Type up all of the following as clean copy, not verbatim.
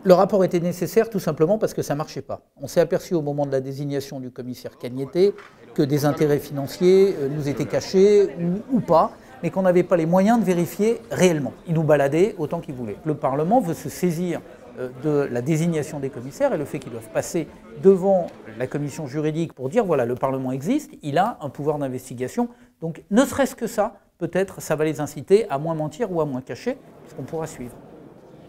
Le rapport était nécessaire tout simplement parce que ça ne marchait pas. On s'est aperçu au moment de la désignation du commissaire Cañete que des intérêts financiers nous étaient cachés ou pas, mais qu'on n'avait pas les moyens de vérifier réellement. Ils nous baladaient autant qu'ils voulaient. Le Parlement veut se saisir de la désignation des commissaires et le fait qu'ils doivent passer devant la commission juridique pour dire voilà, le Parlement existe, il a un pouvoir d'investigation. Donc ne serait-ce que ça, peut-être ça va les inciter à moins mentir ou à moins cacher, parce qu'on pourra suivre.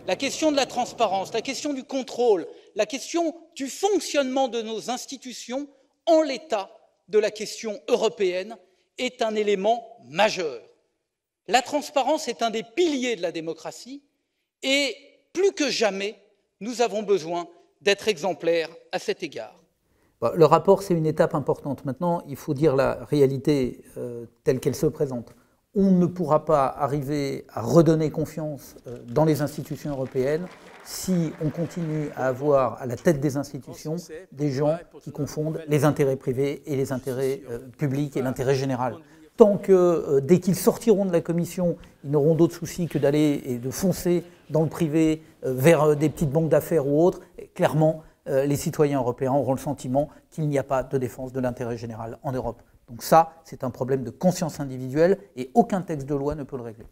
La question de la transparence, la question du contrôle, la question du fonctionnement de nos institutions en l'état de la question européenne est un élément majeur. La transparence est un des piliers de la démocratie et plus que jamais, nous avons besoin d'être exemplaires à cet égard. Le rapport, c'est une étape importante. Maintenant, il faut dire la réalité telle qu'elle se présente. On ne pourra pas arriver à redonner confiance dans les institutions européennes si on continue à avoir à la tête des institutions des gens qui confondent les intérêts privés et les intérêts publics et l'intérêt général. Tant que, dès qu'ils sortiront de la Commission, ils n'auront d'autre souci que d'aller et de foncer dans le privé vers des petites banques d'affaires ou autres, clairement, les citoyens européens auront le sentiment qu'il n'y a pas de défense de l'intérêt général en Europe. Donc ça, c'est un problème de conscience individuelle et aucun texte de loi ne peut le régler.